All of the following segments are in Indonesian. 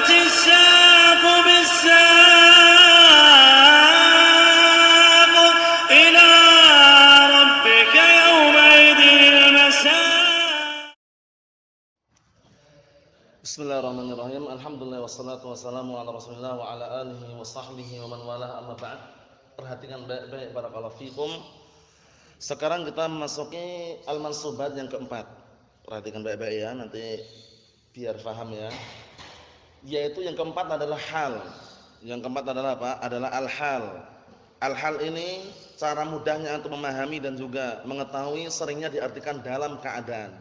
والتفت الساق بالساق إلى ربك يومئذ المساق. Bismillahirrahmanirrahim. Alhamdulillah wassalatu wassalamu ala Rasulillah wa ala alihi wa sahbihi wa man walah, amma ba'd. Perhatikan baik-baik barakallahu fikum. Sekarang kita memasuki al-mansubat yang keempat. Perhatikan baik-baik ya, nanti biar paham ya. Yaitu yang keempat adalah hal. Yang keempat adalah apa? Adalah al-hal. Al-hal ini cara mudahnya untuk memahami dan juga mengetahui seringnya diartikan dalam keadaan.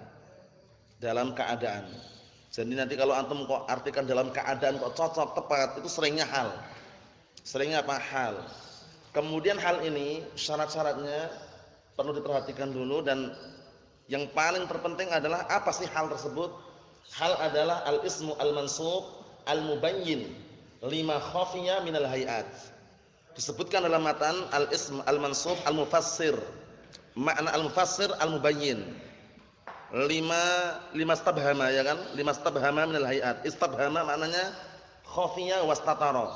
Dalam keadaan. Jadi nanti kalau antum kok artikan dalam keadaan kok cocok, tepat, itu seringnya hal. Seringnya apa? Hal. Kemudian hal ini syarat-syaratnya perlu diperhatikan dulu, dan yang paling terpenting adalah apa sih hal tersebut? Hal adalah al-ismu al-mansub al-mubayyin lima khafiya minal hayat. Disebutkan dalam matan al-ism al-mansub al-mufassir. Makna al-mufassir al-mubayyin. Lima istabhama, ya kan? Lima istabhama minal hayat. Istabhama maknanya khafiya wastatara.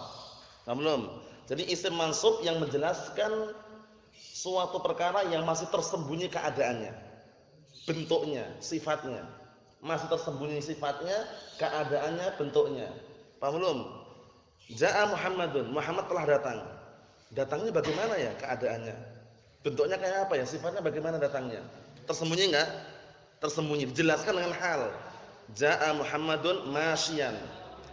Paham belum? Jadi isim mansub yang menjelaskan suatu perkara yang masih tersembunyi keadaannya, bentuknya, sifatnya. Masih tersembunyi sifatnya, keadaannya, bentuknya. Paham belum? Ja'a Muhammadun, Muhammad telah datang. Datangnya bagaimana ya keadaannya? Bentuknya kayak apa ya? Sifatnya bagaimana datangnya? Tersembunyi enggak? Tersembunyi, dijelaskan dengan hal. Ja'a Muhammadun masyian.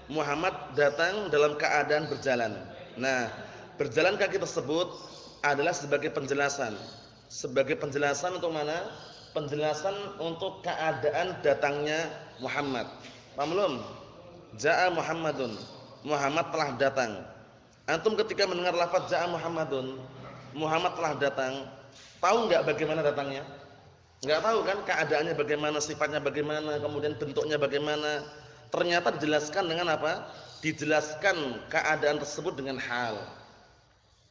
Muhammad datang dalam keadaan berjalan. Nah, berjalan kaki tersebut adalah sebagai penjelasan. Sebagai penjelasan untuk mana? Penjelasan untuk keadaan datangnya Muhammad. Paham belum? Ja'a Muhammadun. Muhammad telah datang. Antum ketika mendengar lafaz Ja'a Muhammadun, Muhammad telah datang, tahu enggak bagaimana datangnya? Enggak tahu kan keadaannya bagaimana, sifatnya bagaimana, kemudian bentuknya bagaimana. Ternyata dijelaskan dengan apa? Dijelaskan keadaan tersebut dengan hal.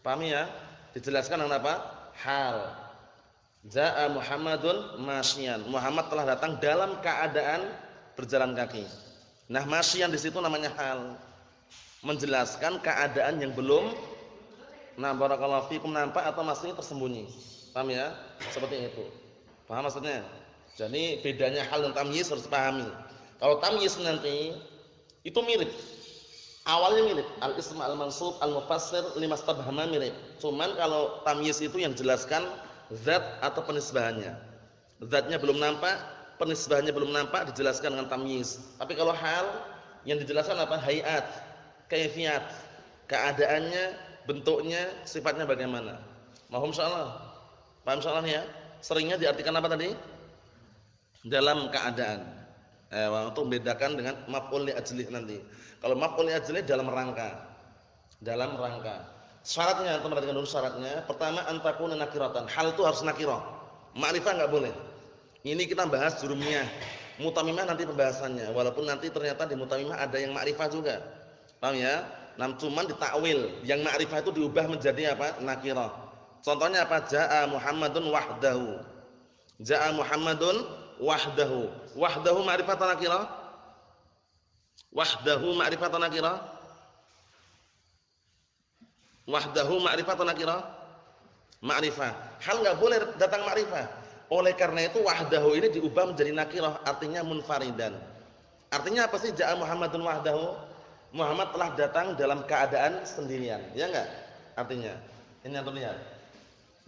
Paham ya? Dijelaskan dengan apa? Hal. Ja'a Muhammadun masyian. Muhammad telah datang dalam keadaan berjalan kaki. Nah, masyian di situ namanya hal. Menjelaskan keadaan yang belum barakallahu fikum nampak atau masih tersembunyi. Paham ya? Seperti itu. Paham maksudnya? Jadi bedanya hal dan tamyiz harus dipahami. Kalau tamyiz nanti itu mirip. Awalnya mirip. Al-ism al-mansub al-mufassir lima istabhama mirip. Cuman kalau tamyiz itu yang jelaskan zat atau penisbahannya. Zatnya belum nampak, penisbahannya belum nampak, dijelaskan dengan tamyiz. Tapi kalau hal yang dijelaskan apa? Hayat, kaifiyat, keadaannya, bentuknya, sifatnya bagaimana. Mahum insyaallah. Paham insyaallah ya? Seringnya diartikan apa tadi? Dalam keadaan. Untuk membedakan dengan maf'ul li ajlih nanti. Kalau maf'ul li ajlih dalam rangka. Dalam rangka. Syaratnya, teman perhatikan dulu syaratnya. Pertama, antakuna nakiratan. Hal itu harus nakirah. Ma'rifah enggak boleh. Ini kita bahas jurumiyah. Mutamimah nanti pembahasannya. Walaupun nanti ternyata di mutamimah ada yang ma'rifah juga. Paham ya? Cuman ditakwil. Yang ma'rifah itu diubah menjadi apa? Nakirah. Contohnya apa? Ja'a Muhammadun wahdahu. Ja'a Muhammadun wahdahu. Wahdahu ma'rifah atau nakirah? Wahdahu ma'rifah atau nakirah? Wahdahu ma'rifah atau nakirah? Ma'rifah. Hal enggak boleh datang ma'rifah. Oleh karena itu wahdahu ini diubah menjadi nakirah, artinya munfaridan. Artinya apa sih ja'a Muhammadun wahdahu? Muhammad telah datang dalam keadaan sendirian. Ya enggak? Artinya. Ini antum lihat.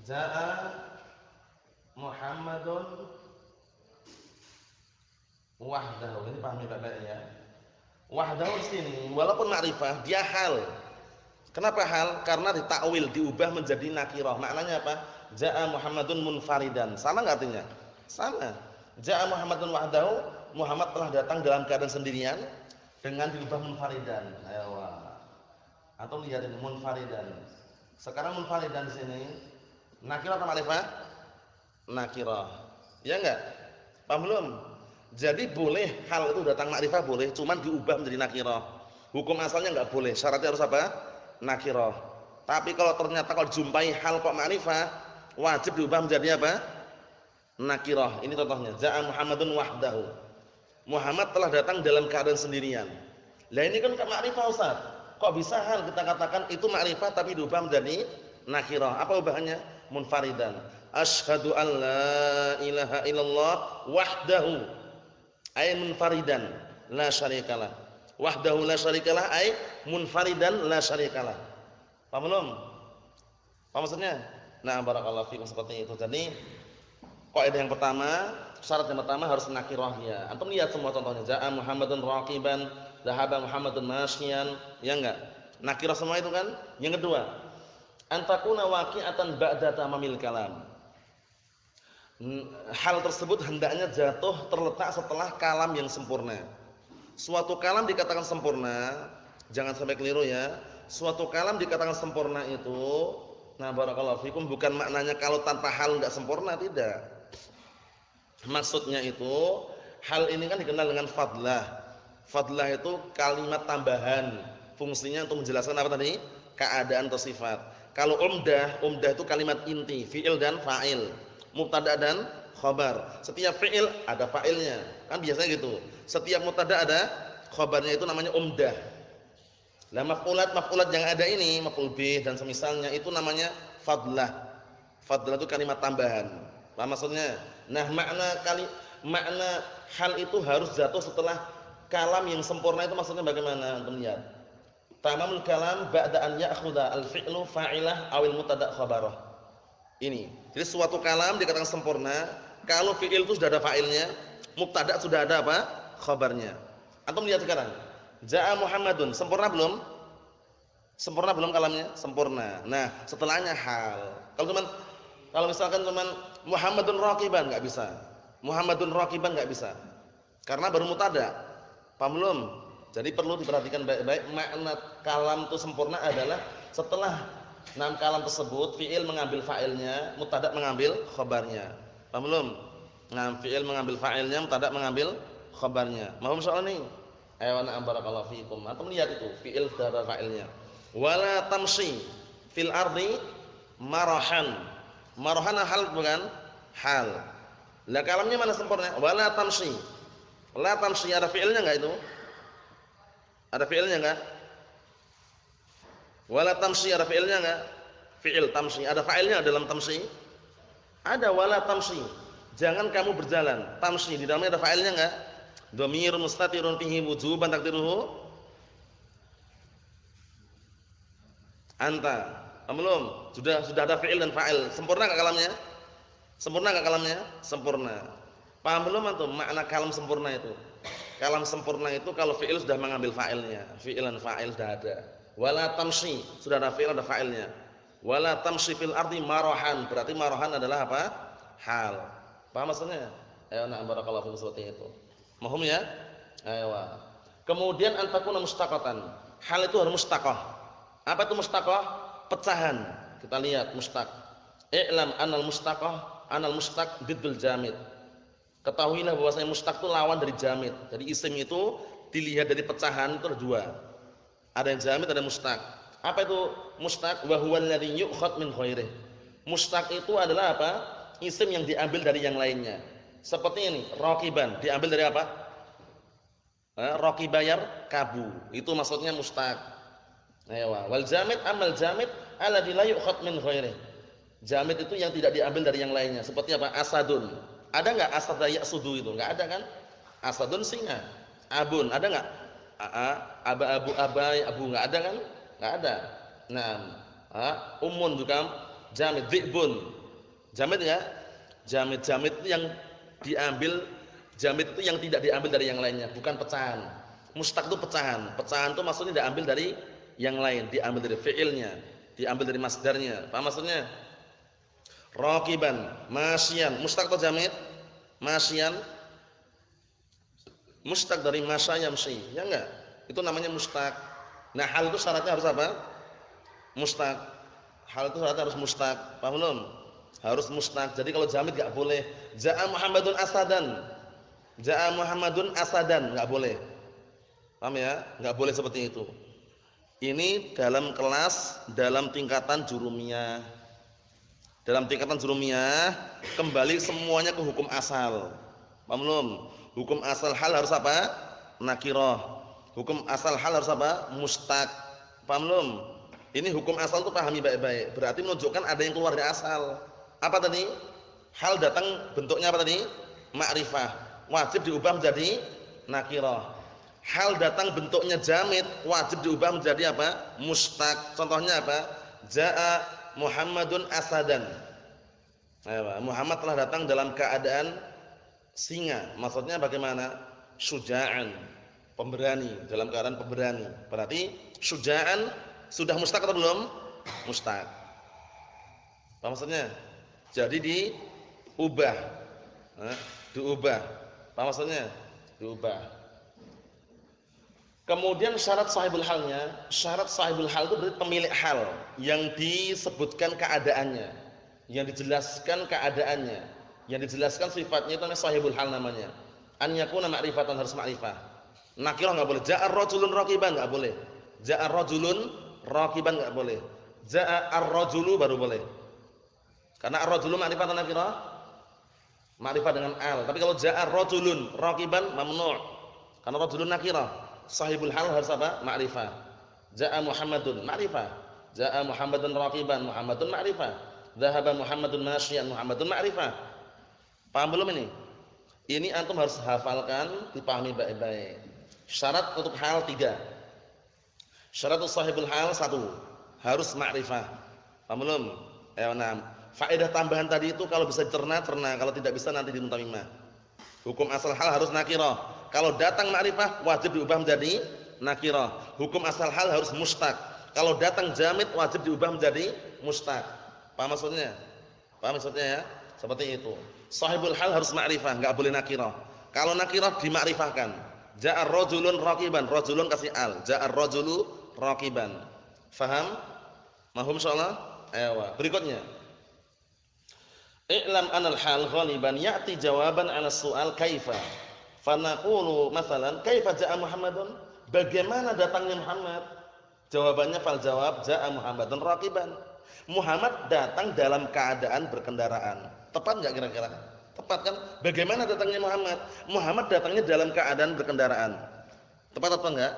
Ja'a Muhammadun wahdahu. Ini pahami baik-baik ya. Wahdahu di sini walaupun ma'rifah dia hal. Kenapa hal? Karena ditakwil, diubah menjadi nakirah. Maknanya apa? Ja'a Muhammadun munfaridan. Sama enggak artinya? Sama. Ja'a Muhammadun wahdahu, Muhammad telah datang dalam keadaan sendirian dengan diubah munfaridan. Ayo. Atau lihat ini munfaridan. Sekarang munfaridan di sini nakirah atau ma'rifah? Nakirah. Ya enggak? Paham belum? Jadi boleh hal itu datang ma'rifah boleh, cuman diubah menjadi nakirah. Hukum asalnya enggak boleh. Syaratnya harus apa? Nakirah. Tapi kalau ternyata kalau dijumpai hal kok ma'rifah, wajib diubah menjadi apa? Nakirah. Ini contohnya. Ja'a Muhammadun wahdahu. Muhammad telah datang dalam keadaan sendirian. Lah ini kan ma'rifah Ustaz. Kok bisa hal kita katakan itu ma'rifah tapi diubah menjadi nakirah? Apa ubahannya? Munfaridan. Asyhadu an la ilaha illallah wahdahu ay munfaridan la syarikalah. Wahdahu la syarikalah ay munfaridan la syarikalah. Paham belum? Paham maksudnya? Nah, barakallahu fikum seperti itu. Jadi kaidah yang pertama, syarat yang pertama harus nakirah dia. Antum lihat semua contohnya. Ja'a Muhammadun raqiban, dhahaba Muhammadun masyian, ya enggak? Nakirah semua itu kan? Yang kedua, antakuna waqi'atan ba'da tamamil kalam. Hal tersebut hendaknya jatuh terletak setelah kalam yang sempurna. Suatu kalam dikatakan sempurna, jangan sampai keliru ya. Suatu kalam dikatakan sempurna itu, nah barakallahu fikum, bukan maknanya kalau tanpa hal enggak sempurna, tidak. Maksudnya itu, hal ini kan dikenal dengan fadlah. Fadlah itu kalimat tambahan, fungsinya untuk menjelaskan apa tadi? Keadaan atau sifat. Kalau umdah itu kalimat inti, fi'il dan fa'il, mubtada dan khabar. Setiap fi'il ada fa'ilnya, kan biasanya gitu. Setiap mubtada ada khabarnya, itu namanya umdah. Lah maf'ulat yang ada ini, maf'ul bih dan semisalnya, itu namanya fadlah. Fadlah itu kalimat tambahan. Paham maksudnya? Nah, makna hal itu harus jatuh setelah kalam yang sempurna, itu maksudnya bagaimana? Antum lihat. Tamamul kalam ba'da an ya'khudha al-fi'lu fa'ilah awil mubtada' khabarah. Ini. Jadi suatu kalam dikatakan sempurna kalau fi'il itu sudah ada fa'ilnya, mubtada' sudah ada apa? Khabarnya. Antum lihat sekarang. Ja'a Muhammadun, sempurna belum? Sempurna belum kalamnya? Sempurna. Nah, setelahnya hal. Kalau misalkan cuman Muhammadun raqiban enggak bisa. Muhammadun raqiban enggak bisa. Karena baru mubtada'. Paham belum? Jadi perlu diperhatikan baik-baik, makna kalam itu sempurna adalah setelah kalam tersebut fi'il mengambil fa'ilnya, mubtada' mengambil khabarnya. Paham belum? Nah, fi'il mengambil fa'ilnya, mubtada' mengambil khabarnya. Paham soal ini? Ayo na'am barakallahu fikum. Antum lihat itu, fi'il sudah ada fa'ilnya. Wala tamshi fil ardi marahan. Marahan hal bukan? Hal. Lah kalamnya mana sempurna? Wala tamshi. La tamshi ada fi'ilnya enggak itu? Ada fi'ilnya enggak? Wala tamshi ada fi'ilnya enggak? Fi'il tamshi ada fa'ilnya dalam tamshi? Ada, wala tamshi. Jangan kamu berjalan. Tamshi di dalamnya ada fa'ilnya enggak? Dhamir mustatirun fihi wujuban takdiruhu anta. Belum? Sudah ada fi'il dan fa'il. Sempurna enggak kalamnya? Sempurna enggak kalamnya? Sempurna. Paham belum antum makna kalam sempurna itu? Kalam sempurna itu kalau fi'il sudah mengambil fa'ilnya, fi'il dan fa'il sudah ada. Wala tamshi, sudah ada fi'il ada fa'ilnya. Wala tamshi fil ardi marahan, berarti marahan adalah apa? Hal. Paham maksudnya? Ayo na'am barakallahu fikum seperti itu. Mahum ya? Ayo. Kemudian antakuna mustaqatan. Hal itu harus mustaqah. Apa itu mustaqah? Pecahan. Kita lihat mustaq. I'lam anal mustaqah, anal mustaq diddul jamid. Ketahuilah bahwasanya mustaq itu lawan dari jamid. Jadi isim itu dilihat dari pecahan itu ada dua. Ada yang jamid, ada mustaq. Apa itu mustaq? Wa huwal ladzi yu'khad min ghairihi. Mustaq itu adalah apa? Isim yang diambil dari yang lainnya. Seperti ini, raqiban diambil dari apa? Raqibayar kabu. Itu maksudnya mustaq. Ayo, wal jamid amal jamid alladzi la yu'khad min ghairihi. Jamid itu yang tidak diambil dari yang lainnya. Seperti apa? Asadun. Ada enggak asad ya'sudu itu? Enggak ada kan? Asadun singa. Abun, ada enggak? Abu enggak ada kan? Enggak ada. Nah, umun juga jamid, dhi'bun. Jamid enggak? Jamid itu yang diambil, jamid itu yang tidak diambil dari yang lainnya, bukan pecahan. Mustaq itu pecahan. Pecahan itu maksudnya diambil dari yang lain, diambil dari fi'ilnya, diambil dari masdarnya. Paham maksudnya? Raqiban, masyian, mustaq atau jamid? Masyian. Mustaq dari masya yamshi, ya enggak? Itu namanya mustaq. Nah, hal itu syaratnya harus apa? Mustaq. Hal itu syaratnya harus mustaq. Paham belum? Harus mustaq. Jadi kalau jamid enggak boleh. Ja'a Muhammadun asadan. Ja'a Muhammadun asadan, enggak boleh. Paham ya? Enggak boleh seperti itu. Ini dalam kelas, dalam tingkatan jurumiyah. Dalam tingkatan jurumiyah kembali semuanya ke hukum asal. Paham belum? Hukum asal hal harus apa? Nakirah. Hukum asal hal harus apa? Mustaq. Paham belum? Ini hukum asal itu pahami baik-baik. Berarti menunjukkan ada yang keluar dari asal. Apa tadi? Hal datang bentuknya apa tadi? Ma'rifah. Wajib diubah menjadi nakirah. Hal datang bentuknya jamid, wajib diubah menjadi apa? Mustaq. Contohnya apa? Ja'a Muhammadun asadan. Muhammad telah datang dalam keadaan singa. Maksudnya bagaimana? Syuja'an, pemberani, dalam keadaan pemberani. Berarti syuja'an sudah mustaq atau belum? Mustaq. Apa maksudnya? Jadi diubah. Diubah. Apa maksudnya? Diubah. Kemudian syarat sahibul halnya, syarat sahibul hal itu berarti pemilik hal yang disebutkan keadaannya, yang dijelaskan keadaannya, yang dijelaskan sifatnya itu namanya sahibul hal namanya. An yakuna ma'rifatan, harus ma'rifah. Nakirah enggak boleh. Ja'a rajulun raqiban enggak boleh. Ja'a rajulun raqiban enggak boleh. Ja'a ar-rajulu baru boleh. Karena ar-rajulu ma'rifah atau nakirah? Ma'rifah dengan al. Tapi kalau ja'a rajulun raqiban mamnu'. Karena rajulun nakirah. Sahibul hal harus apa? Ma'rifah. Ja'a Muhammadun ma'rifah. Ja'a Muhammadun raqiban, Muhammadun ma'rifah. Dhahaba Muhammadun masyian, Muhammadun ma'rifah. Paham belum ini? Ini antum harus hafalkan, dipahami baik-baik. Syarat untuk hal 3. Syarat untuk sahibul hal 1, harus ma'rifah. Paham belum? Faedah tambahan tadi itu kalau bisa cerna, kalau tidak bisa nanti di mutamimah. Hukum asal hal harus nakirah. Kalau datang ma'rifah wajib diubah menjadi nakirah. Hukum asal hal harus mustaq. Kalau datang jamid wajib diubah menjadi mustaq. Paham maksudnya? Paham maksudnya ya? Seperti itu. Sahibul hal harus ma'rifah, enggak boleh nakirah. Kalau nakirah dimakrifahkan. Ja'a rajulun raqiban, rajulun kasih al. Ja'a rajulu raqiban. Faham? Mahum insyaallah? Ayo. Berikutnya. I'lam anal hal ghaliban ya'ti jawaban 'ala su'al kaifa. Fa naqulu masalan kaifa ja'a Muhammadun? Bagaimana datangnya Muhammad? Jawabannya fal jawab ja'a Muhammadun raqiban. Muhammad datang dalam keadaan berkendaraan. Tepat enggak kira-kira? Tepat kan? Bagaimana datangnya Muhammad? Muhammad datangnya dalam keadaan berkendaraan. Tepat atau enggak?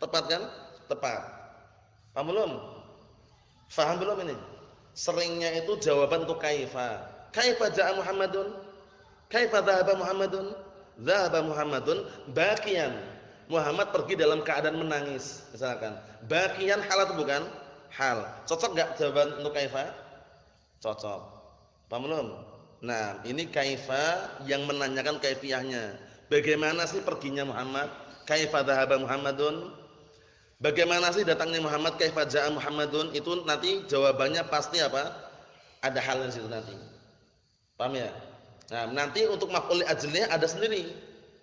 Tepat kan? Tepat. Paham belum? Faham belum ini? Seringnya itu jawaban untuk kaifa. Kaifa ja'a Muhammadun? Kaifa dhahaba Muhammadun? Dhahaba Muhammadun baqiyan. Muhammad pergi dalam keadaan menangis, misalkan. Baqiyan hal atau bukan? Hal. Cocok enggak jawaban untuk kaifa? Cocok. Paham belum? Nah, ini kaifa yang menanyakan kaifiyahnya. Bagaimana sih perginya Muhammad? Kaifa dhahaba Muhammadun? Bagaimana sih datangnya Muhammad? Kaifa ja'a Muhammadun? Itu nanti jawabannya pasti apa? Ada hal di situ nanti. Paham ya? Nah, nanti untuk maf'ul li ajlihi ada sendiri.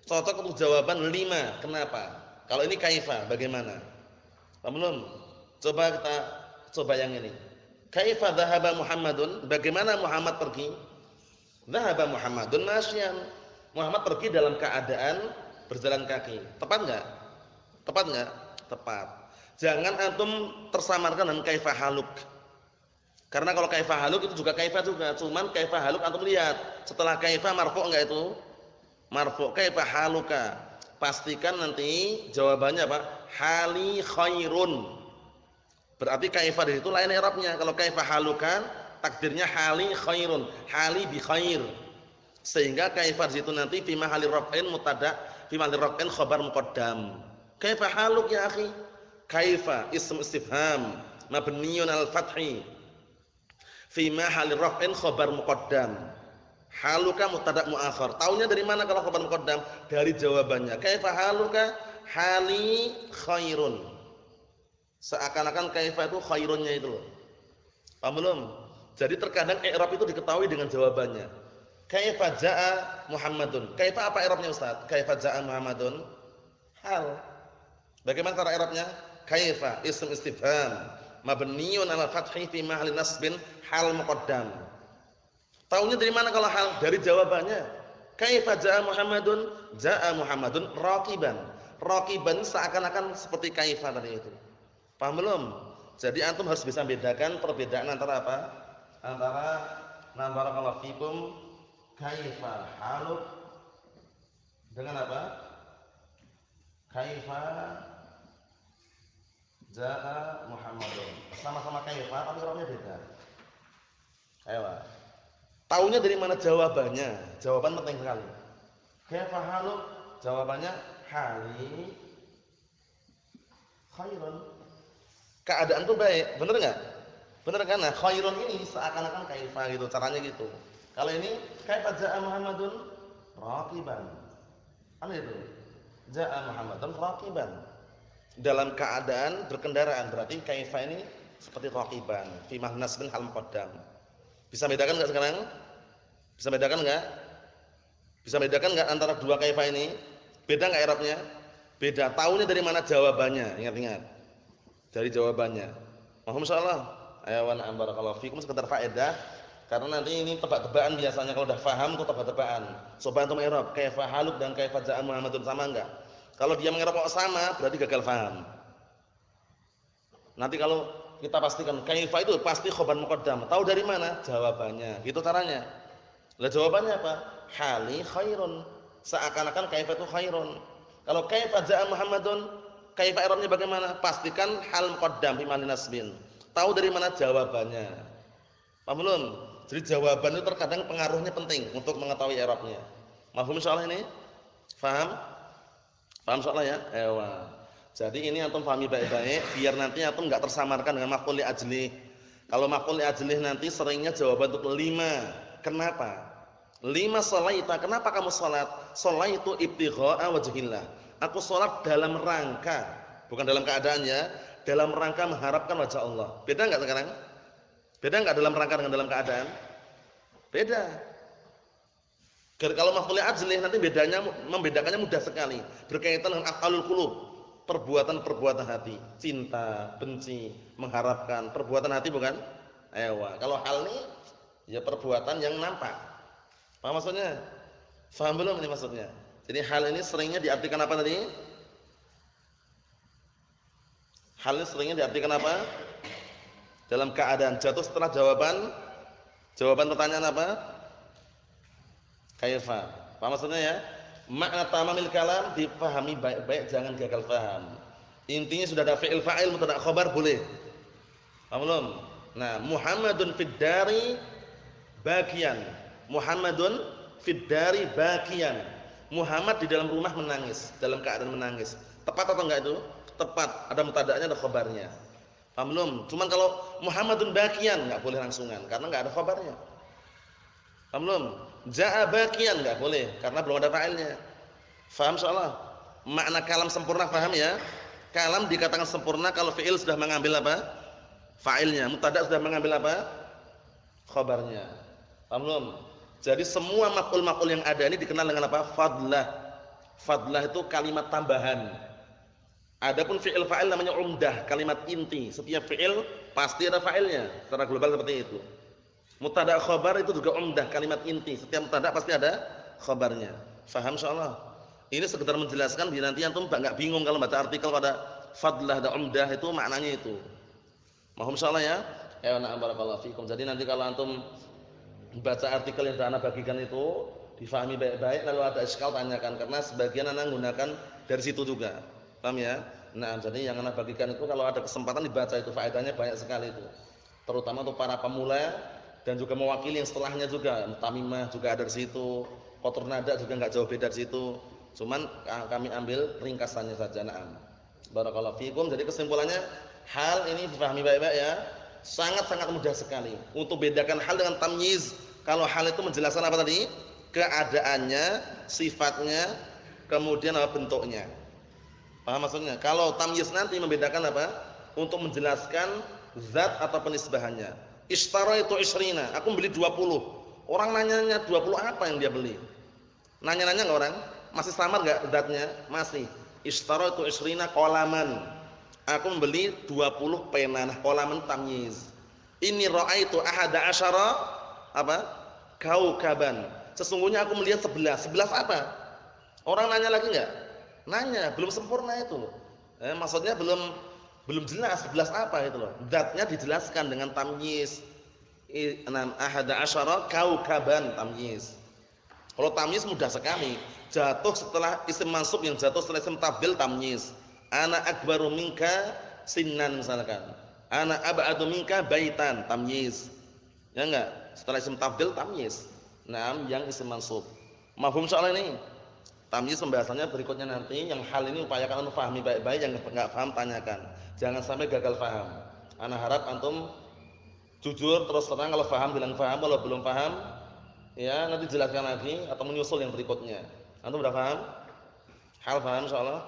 Cocok untuk jawaban 5. Kenapa? Kalau ini kaifa, bagaimana? Paham belum? Coba yang ini. Kaifa dhahaba Muhammadun? Bagaimana Muhammad pergi? Dhahaba Muhammadun masyian. Muhammad pergi dalam keadaan berjalan kaki. Tepat enggak? Tepat enggak? Tepat. Jangan antum tersamarkan dengan kaifa haluk. Karena kalau kaifa haluk itu juga kaifa juga, cuman kaifa haluk antum lihat. Setelah kaifa marfu' enggak itu? Marfu'. Kaifa haluka? Pastikan nanti jawabannya apa? Hali khairun. Berarti kaifa itu lain i'rabnya. Kalau kaifa haluka takdirnya hali khairun, hali bi khair. Sehingga kaifa di situ nanti fi mahalli raf'in mubtada, fi mahalli raf'in khabar muqaddam. Kaifa haluk ya akhi? Kaifa ism istifham mabniun al fathi fi mahalli raf'in khabar muqaddam. Haluka mubtada muakhar. Taunya dari mana kalau khabar muqaddam? Dari jawabannya. Kaifa haluka? Hali khairun. Seakan-akan kaifa itu khairunnya itu loh. Paham belum? Jadi terkadang i'rab itu diketahui dengan jawabannya. Kaifa ja'a Muhammadun? Kaifa apa i'rabnya Ustaz? Kaifa ja'a Muhammadun? Hal. Bagaimana cara i'rabnya? Kaifa ism istifham mabniun 'ala fathi fi mahalli nasbin hal muqaddam. Taunya dari mana kalau hal? Dari jawabannya. Kaifa ja'a Muhammadun? Ja'a Muhammadun raqiban. Raqiban seakan-akan seperti kaifa tadi itu. Paham belum? Jadi antum harus bisa bedakan perbedaan antara apa? Antara barakallahu fikum kaifa haluk dengan apa? Kaifa Ja'a Muhammadun. Sama-sama kaifa tapi orangnya beda. Ayo. Taunya dari mana jawabannya? Jawaban penting sekali. Kaifa haluk? Jawabannya hali khairun. Keadaan tuh baik, bener enggak? Bener kan? Nah, khairun ini seakan-akan kaifa gitu, caranya gitu. Kalau ini kaifa ja'a Muhammadun raqiban. Kan itu. Ja'a Muhammadun raqiban. Dalam keadaan berkendaraan, berarti kaifa ini seperti raqiban, fi nasbin hal muqaddam. Bisa bedakan enggak sekarang? Bisa bedakan enggak? Bisa bedakan enggak antara dua kaifa ini? Beda enggak i'rabnya? Beda. Taunya dari mana jawabannya? Ingat-ingat. Dari jawabannya. Mohon insyaallah. Ayo wa na'am barakallahu fikum, sekedar faedah. Karena nanti ini tebak-tebakan biasanya kalau udah paham itu tebak-tebakan. Coba antum i'rab kaifa haluk dan kaifa ja'a Muhammadun sama enggak? Kalau dia mengira kok sama, berarti gagal paham. Nanti kalau kita pastikan kaifa itu pasti khobar muqaddam. Tahu dari mana? Jawabannya. Gitu caranya. Lah jawabannya apa? Hali khairun. Seakan-akan kaifa itu khairun. Kalau kaifa ja'a Muhammadun, kaifa i'rabnya bagaimana? Pastikan hal muqaddam fi mahallin nasbin. Tahu dari mana jawabannya. Paham belum? Jadi jawaban itu terkadang pengaruhnya penting untuk mengetahui i'rabnya. Mafhum insyaallah ini? Paham? Paham soalnya ya? Ewa. Jadi ini antum pahami baik-baik biar nanti antum enggak tersamarkan dengan maf'ul li ajlih. Kalau maf'ul li ajlih nanti seringnya jawaban untuk 5. Kenapa? 5 shalaita. Kenapa kamu salat? Shalaitu ibtigha'a wajhillah. Aku salat dalam rangka, bukan dalam keadaannya, dalam rangka mengharapkan wajah Allah. Beda enggak sekarang? Beda enggak dalam rangka dengan dalam keadaan? Beda. Kalau maf'ul ajlih nanti membedakannya mudah sekali. Berkaitan dengan af'alul qulub, perbuatan-perbuatan hati, cinta, benci, mengharapkan, perbuatan hati bukan? Ewa. Kalau hal ini ya perbuatan yang nampak. Paham maksudnya? Paham belum ini maksudnya? Jadi hal ini seringnya diartikan apa tadi? Hal ini seringnya diartikan apa? Dalam keadaan jatuh setelah jawaban pertanyaan apa? Kaifa. Paham maksudnya ya? Makna tamamil kalam dipahami baik-baik, jangan gagal paham. Intinya sudah ada fi'il fa'il mubtada khabar boleh. Paham belum? Nah, Muhammadun fid dari bakian. Muhammadun fid dari bakian. Muhammad di dalam rumah menangis, dalam keadaan menangis. Tepat atau enggak itu? Tepat. Ada mubtada'nya, ada khabarnya. Paham belum? Cuman kalau Muhammadun bakian enggak boleh langsungan karena enggak ada khabarnya. Paham belum? Ja'a bakian enggak boleh karena belum ada fa'ilnya. Faham insyaallah? Makna kalam sempurna paham ya? Kalam dikatakan sempurna kalau fi'il sudah mengambil apa? Fa'ilnya. Mubtada sudah mengambil apa? Khabarnya. Paham belum? Jadi semua maf'ul yang ada ini dikenal dengan apa? Fadlah. Fadlah itu kalimat tambahan. Adapun fi'il fa'il namanya umdah, kalimat inti. Setiap fi'il pasti ada fa'ilnya. Secara global seperti itu. Mubtada khabar itu juga umdah, kalimat inti. Setiap mubtada pasti ada khabarnya. Faham insyaallah? Ini sekedar menjelaskan biar nanti antum enggak bingung kalau baca artikel pada fadlah dan umdah itu maknanya itu. Mohon insyaallah ya. Ya na'am barakallahu fikum. Jadi nanti kalau antum baca artikel yang ana bagikan itu difahami baik-baik, lalu ada iskal tanyakan karena sebagian anak menggunakan dari situ juga. Paham ya? Nah, jadi yang ana bagikan itu kalau ada kesempatan dibaca itu faedahnya banyak sekali itu. Terutama untuk para pemula dan juga mewakili yang setelahnya juga. Tamimah juga ada di situ, kotor nada juga enggak jauh beda di situ. Cuman kami ambil ringkasannya saja. Na'am. Barakallahu fikum. Jadi kesimpulannya hal ini dipahami baik-baik ya. Sangat-sangat mudah sekali untuk bedakan hal dengan tamyiz. Kalau hal itu menjelaskan apa tadi? Keadaannya, sifatnya, kemudian apa bentuknya. Paham maksudnya? Kalau tamyiz nanti membedakan apa? Untuk menjelaskan zat atau penisbahannya. Ishtaraitu 20, aku beli 20. Orang nanyanya 20 apa yang dia beli? Nanya-nanya enggak orang? Masih samar enggak zatnya? Masih. Ishtaraitu 20 qalaman. Aku membeli 20 pena. Nah, qalaman tamyiz. Inni ra'aitu ahada asyara apa? Kaukaban. Sesungguhnya aku melihat 11. 11 apa? Orang nanya lagi enggak? Nanya, belum sempurna itu. Maksudnya belum jelas 11 apa itu loh. Zatnya dijelaskan dengan tamyiz. Ahada asyara kaukaban tamyiz. Kalau tamyiz mudah sekali. Jatuh setelah isim mansub yang jatuh setelah isim tabdil tamyiz. Ana akbaru minka sinnan misalkan. Ana ab'adu minka baitan, tamyiz. Ya enggak? Setelah isim tafdil tamyiz. Naam, yang isim mansub. Mafhum soal ini? Tamyiz pembahasannya berikutnya nanti. Yang hal ini upayakan untuk pahami baik-baik, yang enggak paham tanyakan. Jangan sampai gagal paham. Ana harap antum jujur terus terang, kalau paham bilang paham, kalau belum paham ya nanti jelaskan lagi atau menyusul yang berikutnya. Antum sudah paham? Hal paham insyaallah?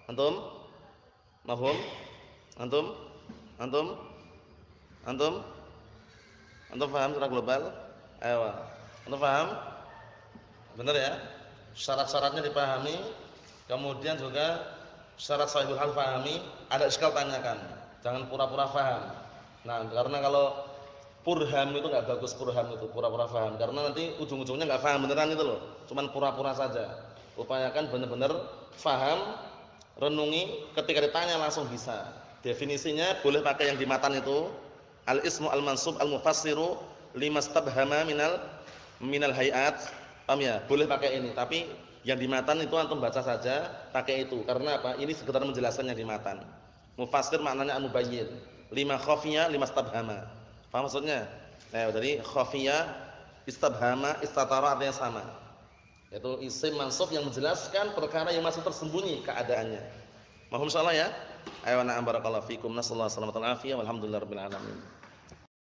Antum? Mafhum? Antum? Antum? Antum? Antum paham secara global? Ayo. Antum paham? Benar ya? Syarat-syaratnya dipahami, kemudian juga syarat sahihul hal pahami, ada iskal tanyakan. Jangan pura-pura paham. Nah, karena kalau purham itu enggak bagus, purham itu pura-pura paham. Karena nanti ujung-ujungnya enggak paham beneran itu loh. Cuman pura-pura saja. Upayakan benar-benar paham, renungi, ketika ditanya langsung bisa. Definisinya boleh pakai yang di matan itu. Al-ismu al-mansub al-mufassiru limastabhama minal hayat. Paham ya? Boleh pakai ini, tapi yang di matan itu antum baca saja, pakai itu. Karena apa? Ini sekedar menjelaskan yang di matan. Mufassir maknanya al-mubayyin. Lima khafiya, limastabhama. Paham maksudnya? Nah, jadi khafiya, istabhama, istatara artinya sama. Yaitu isim mansub yang menjelaskan perkara yang masih tersembunyi keadaannya. Mohon salah ya. Ayo na'am barakallahu fikum. Nasallahu alaihi wasallam. Walhamdulillahirabbil alamin.